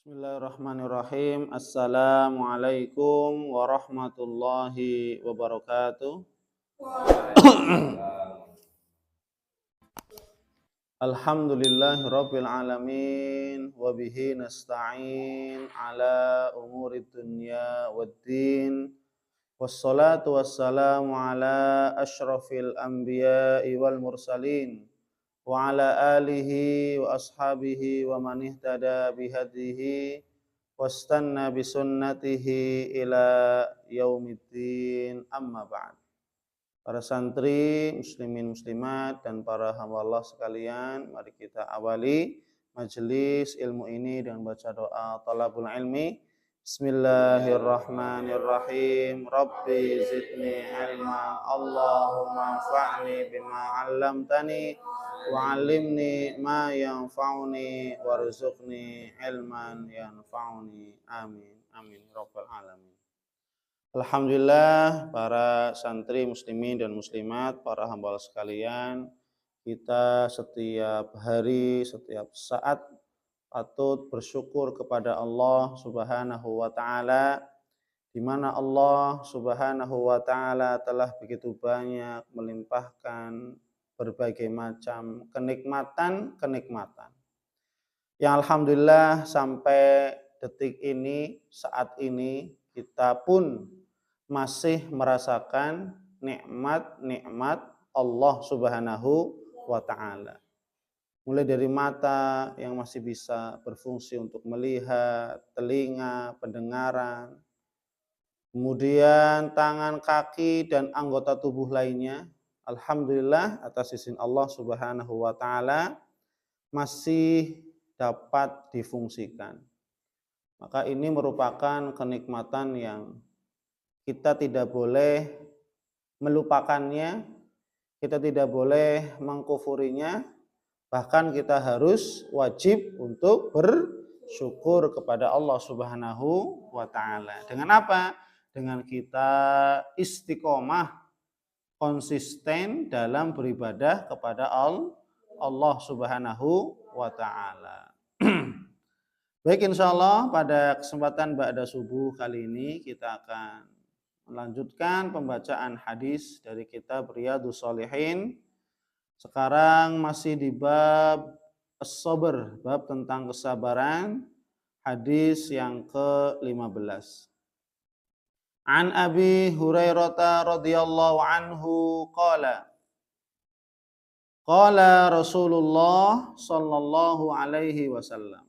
Bismillahirrahmanirrahim. Assalamualaikum warahmatullahi wabarakatuh. Alhamdulillahi alamin wa bihi nasta'in ala umurid dunya waddin. Wassalatu wassalamu ala asyrafil anbiya'i wal mursalin wa ala alihi wa ashabihi wa man ihtada bihadihi wastanna bisunnatihi ila yaumiddin, amma ba'd. Para santri, muslimin muslimat dan para hamba Allah sekalian, mari kita awali majelis ilmu ini dengan baca doa talabul ilmi. Bismillahirrahmanirrahim. Rabbi zidni ilma, Allahumma anfa'ni bima 'allamtani wa'allimni ma yanfa'uni warzuqni ilman yanfa'uni. Amin. Amin. Rabbal alamin. Alhamdulillah, para santri muslimin dan muslimat, para hamba Allah sekalian, kita setiap hari, setiap saat patut bersyukur kepada Allah Subhanahu wa taala, di mana Allah Subhanahu wa taala telah begitu banyak melimpahkan berbagai macam kenikmatan yang alhamdulillah sampai detik ini, saat ini kita pun masih merasakan nikmat-nikmat Allah Subhanahu wa taala. Mulai dari mata yang masih bisa berfungsi untuk melihat, telinga, pendengaran, kemudian tangan, kaki, dan anggota tubuh lainnya. Alhamdulillah atas izin Allah Subhanahu wa taala masih dapat difungsikan. Maka ini merupakan kenikmatan yang kita tidak boleh melupakannya, kita tidak boleh mengkufurinya, bahkan kita harus wajib untuk bersyukur kepada Allah Subhanahu wa taala. Dengan apa? Dengan kita istiqomah, konsisten dalam beribadah kepada Allah Subhanahu wa taala. Baik, insyaallah pada kesempatan ba'da subuh kali ini kita akan melanjutkan pembacaan hadis dari kitab Riyadhus Shalihin. Sekarang masih di bab as-sabr, bab tentang kesabaran, hadis yang ke-15. An Abi Hurairah radhiyallahu anhu qala Rasulullah sallallahu alaihi wasallam.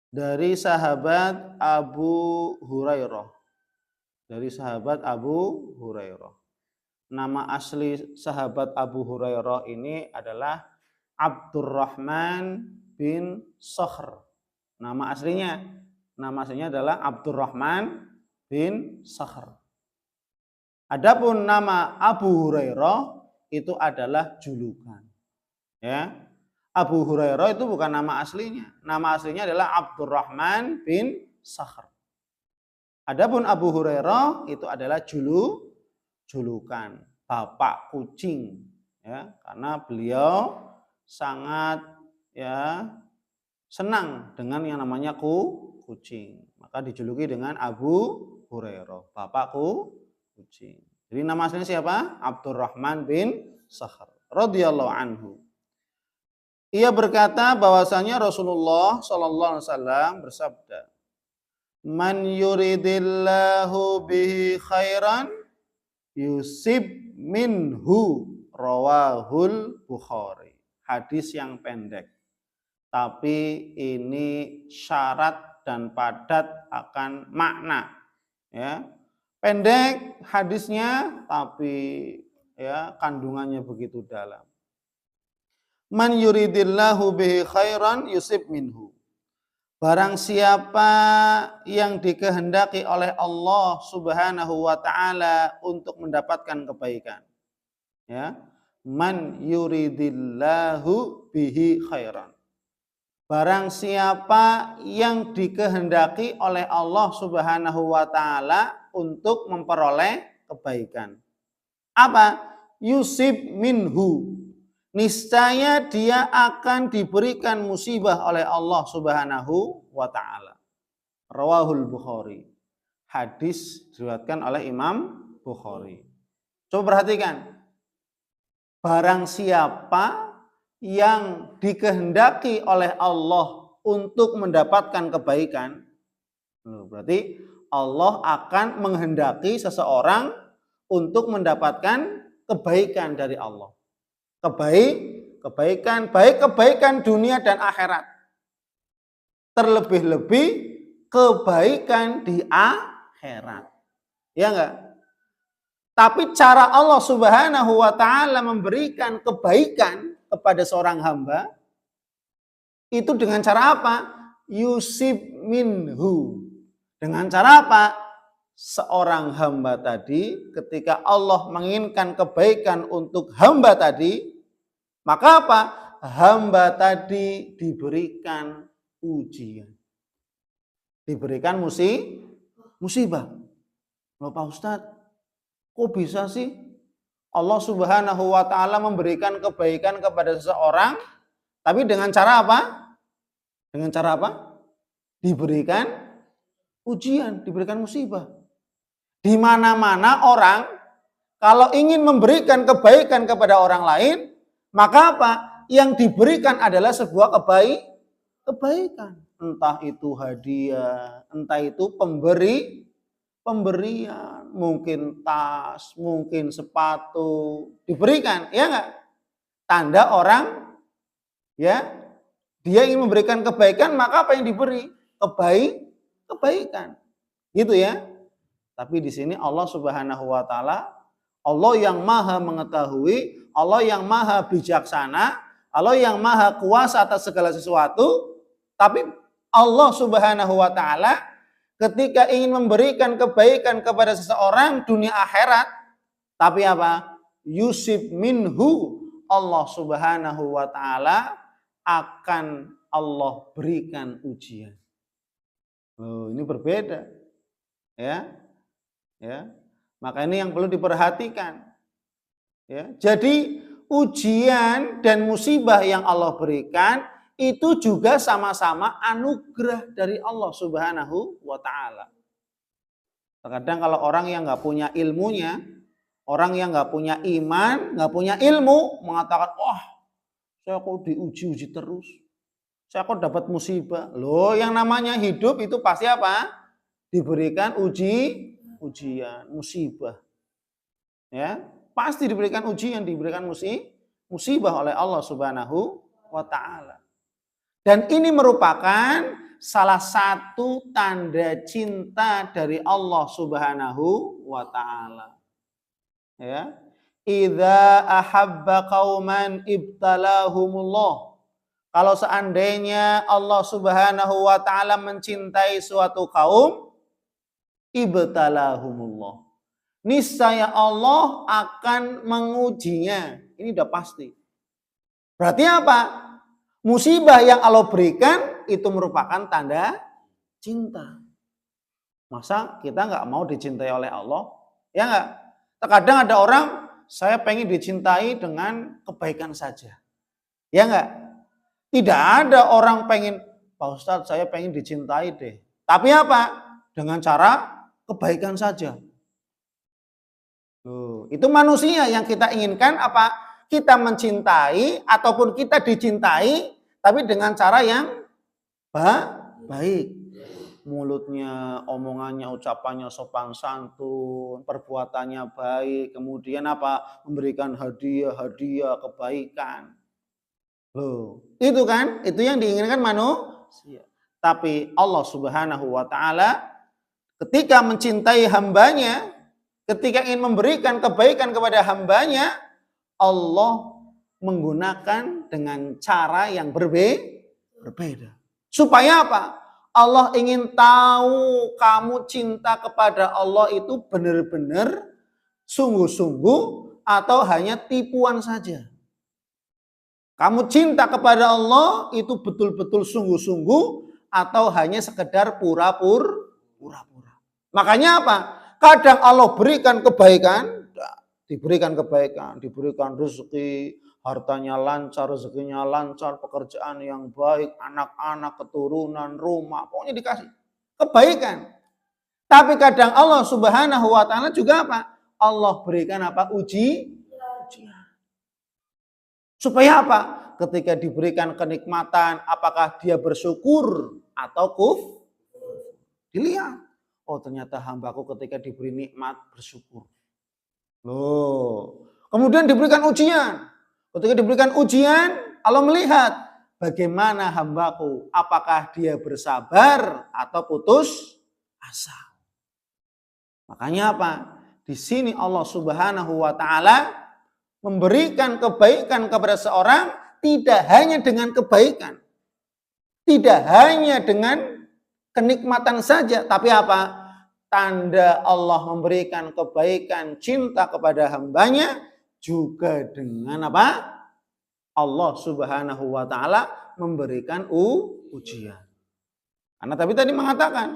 Dari sahabat Abu Hurairah. Nama asli sahabat Abu Hurairah ini adalah Abdurrahman bin Sakhr. Nama aslinya adalah Abdurrahman bin Sakhr. Adapun nama Abu Hurairah itu adalah julukan. Ya. Abu Hurairah itu bukan nama aslinya. Nama aslinya adalah Abdurrahman bin Sakhr. Adapun Abu Hurairah itu adalah julukan, bapak kucing, ya, karena beliau sangat senang dengan yang namanya kucing, maka dijuluki dengan Abu Hurairah, bapak kucing. Jadi nama aslinya siapa? Abdurrahman bin Sakhr radhiyallahu anhu. Ia berkata bahwasanya Rasulullah sallallahu alaihi wasallam bersabda, "Man yuridillahu bihi khairan yusib minhu," rawahul Bukhari. Hadis yang pendek, tapi ini syarat dan padat akan makna. Ya, pendek hadisnya, tapi kandungannya begitu dalam. Man yuridillahu bihi khairan yusib minhu. Barang siapa yang dikehendaki oleh Allah Subhanahu wa taala untuk mendapatkan kebaikan. Ya. Man yuridillahu bihi khairan. Barang siapa yang dikehendaki oleh Allah Subhanahu wa taala untuk memperoleh kebaikan. Apa? Yusib minhu. Niscaya dia akan diberikan musibah oleh Allah Subhanahu wa ta'ala. Rawahul Bukhari. Hadis diriwayatkan oleh Imam Bukhari. Coba perhatikan. Barang siapa yang dikehendaki oleh Allah untuk mendapatkan kebaikan, berarti Allah akan menghendaki seseorang untuk mendapatkan kebaikan dari Allah. Kebaikan, baik kebaikan dunia dan akhirat. Terlebih-lebih kebaikan di akhirat. Ya enggak? Tapi cara Allah Subhanahu wa ta'ala memberikan kebaikan kepada seorang hamba itu dengan cara apa? Yusib minhu. Dengan cara apa? Seorang hamba tadi ketika Allah menginginkan kebaikan untuk hamba tadi, maka apa? Hamba tadi diberikan ujian. Diberikan musibah. Loh Pak Ustadz, kok bisa sih Allah Subhanahu wa ta'ala memberikan kebaikan kepada seseorang, tapi dengan cara apa? Dengan cara apa? Diberikan ujian, diberikan musibah. Di mana-mana orang kalau ingin memberikan kebaikan kepada orang lain, maka apa? Yang diberikan adalah sebuah kebaikan. Entah itu hadiah, entah itu pemberian, mungkin tas, mungkin sepatu, diberikan, ya enggak? Tanda orang, ya, dia ingin memberikan kebaikan, maka apa yang diberi? Kebaikan. Gitu ya. Tapi di sini Allah Subhanahu wa ta'ala, Allah yang maha mengetahui, Allah yang maha bijaksana, Allah yang maha kuasa atas segala sesuatu, tapi Allah Subhanahu wa ta'ala ketika ingin memberikan kebaikan kepada seseorang dunia akhirat, tapi apa? Yusib minhu, Allah Subhanahu wa ta'ala akan Allah berikan ujian. Oh, ini berbeda. Ya. Maka ini yang perlu diperhatikan. Ya. Jadi ujian dan musibah yang Allah berikan itu juga sama-sama anugerah dari Allah Subhanahu wa ta'ala. Terkadang kalau orang yang nggak punya ilmunya, orang yang nggak punya iman, nggak punya ilmu, mengatakan, wah, saya kok diuji-uji terus, saya kok dapat musibah. Loh, yang namanya hidup itu pasti apa? Diberikan ujian, musibah. Ya, pasti diberikan ujian, diberikan musibah oleh Allah Subhanahu wa ta'ala. Dan ini merupakan salah satu tanda cinta dari Allah Subhanahu wa ta'ala. Ya. Idza ahabba qauman ibtalahumullah. Kalau seandainya Allah Subhanahu wa ta'ala mencintai suatu kaum, ibtalahumullah. Niscaya Allah akan mengujinya. Ini udah pasti. Berarti apa? Musibah yang Allah berikan itu merupakan tanda cinta. Masa kita nggak mau dicintai oleh Allah? Ya nggak? Terkadang ada orang, saya pengen dicintai dengan kebaikan saja. Ya nggak? Tidak ada orang pengen, Pak Ustadz saya pengen dicintai deh. Tapi apa? Dengan cara kebaikan saja. Loh, itu manusia yang kita inginkan apa? Kita mencintai ataupun kita dicintai, tapi dengan cara yang baik. Mulutnya, omongannya, ucapannya sopan santun, perbuatannya baik, kemudian apa? Memberikan hadiah kebaikan. Loh, itu kan? Itu yang diinginkan manusia. Tapi Allah Subhanahu wa ta'ala ketika mencintai hambanya, ketika ingin memberikan kebaikan kepada hambanya, Allah menggunakan dengan cara yang berbeda. Supaya apa? Allah ingin tahu kamu cinta kepada Allah itu benar-benar sungguh-sungguh atau hanya tipuan saja. Kamu cinta kepada Allah itu betul-betul sungguh-sungguh atau hanya sekedar pura-pura. Makanya apa? Kadang Allah berikan kebaikan, diberikan rezeki, hartanya lancar, rezekinya lancar, pekerjaan yang baik, anak-anak, keturunan, rumah, pokoknya dikasih kebaikan. Tapi kadang Allah Subhanahu wa taala juga apa? Allah berikan apa? Ujian. Supaya apa? Ketika diberikan kenikmatan, apakah dia bersyukur atau dilihat. Oh, ternyata hambaku ketika diberi nikmat bersyukur. Loh, kemudian diberikan ujian. Ketika diberikan ujian, Allah melihat bagaimana hambaku, apakah dia bersabar atau putus asa. Makanya apa? Di sini Allah Subhanahu wa taala memberikan kebaikan kepada seorang tidak hanya dengan kebaikan. Tidak hanya dengan kenikmatan saja, tapi apa? Tanda Allah memberikan kebaikan, cinta kepada hambanya juga dengan apa? Allah Subhanahu wa taala memberikan ujian. Karena tadi mengatakan,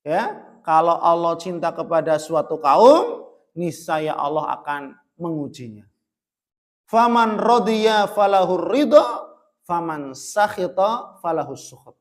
ya, kalau Allah cinta kepada suatu kaum, niscaya Allah akan mengujinya. Faman radiya falahur ridha, faman sakhita falahus sukhut.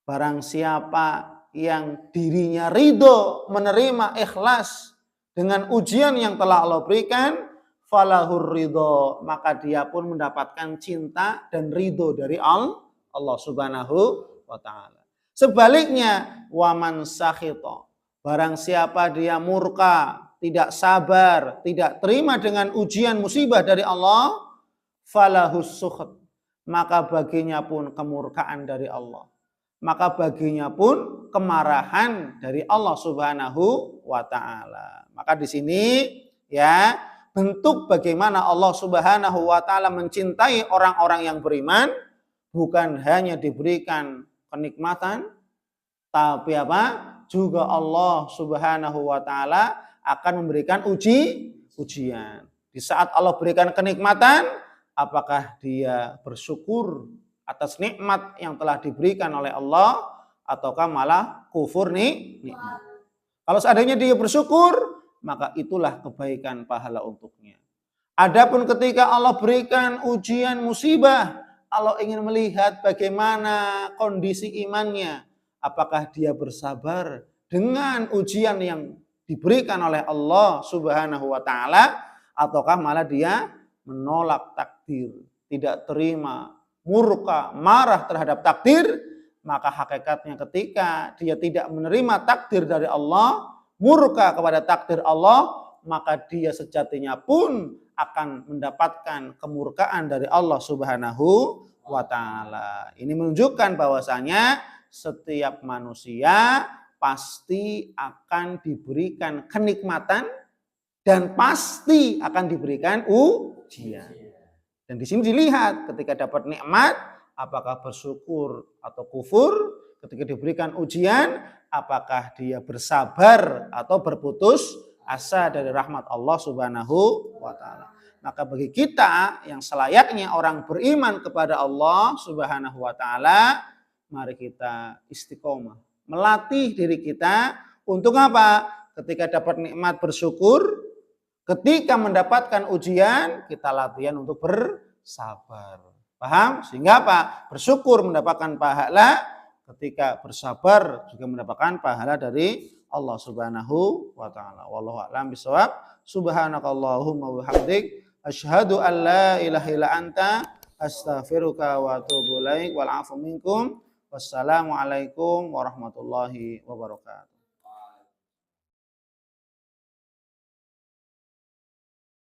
Barang siapa yang dirinya ridho, menerima ikhlas dengan ujian yang telah Allah berikan, falahur ridho, maka dia pun mendapatkan cinta dan ridho dari Allah Subhanahu wa taala. Sebaliknya, waman sakhita, barang siapa dia murka, tidak sabar, tidak terima dengan ujian musibah dari Allah, falahus sukhut, maka baginya pun kemurkaan dari Allah. Maka baginya pun kemarahan dari Allah Subhanahu wa taala. Maka di sini ya, bentuk bagaimana Allah Subhanahu wa taala mencintai orang-orang yang beriman bukan hanya diberikan kenikmatan, tapi apa? Juga Allah Subhanahu wa taala akan memberikan ujian. Di saat Allah berikan kenikmatan, apakah dia bersyukur atas nikmat yang telah diberikan oleh Allah ataukah malah kufur nikmat. Kalau seandainya dia bersyukur, maka itulah kebaikan pahala untuknya. Adapun ketika Allah berikan ujian musibah, Allah ingin melihat bagaimana kondisi imannya. Apakah dia bersabar dengan ujian yang diberikan oleh Allah Subhanahu wa taala ataukah malah dia menolak takdir, tidak terima, murka, marah terhadap takdir, maka hakikatnya ketika dia tidak menerima takdir dari Allah, murka kepada takdir Allah, maka dia sejatinya pun akan mendapatkan kemurkaan dari Allah Subhanahu wa taala. Ini menunjukkan bahwasanya setiap manusia pasti akan diberikan kenikmatan dan pasti akan diberikan ujian. Dan di sini dilihat ketika dapat nikmat, apakah bersyukur atau kufur. Ketika diberikan ujian, apakah dia bersabar atau berputus asa dari rahmat Allah Subhanahu wa taala. Maka bagi kita yang selayaknya orang beriman kepada Allah Subhanahu wa taala, mari kita istiqomah, melatih diri kita untuk apa? Ketika dapat nikmat bersyukur. Ketika mendapatkan ujian, kita latihan untuk bersabar. Paham? Sehingga apa? Bersyukur mendapatkan pahala, ketika bersabar juga mendapatkan pahala dari Allah Subhanahu wa taala. Wallahu a'lam bishawab. Subhanakallahumma wa bihamdik, asyhadu an la ilaha illa anta, astaghfiruka wa atubu ilaik. Wal 'afu minkum. Wassalamualaikum warahmatullahi wabarakatuh.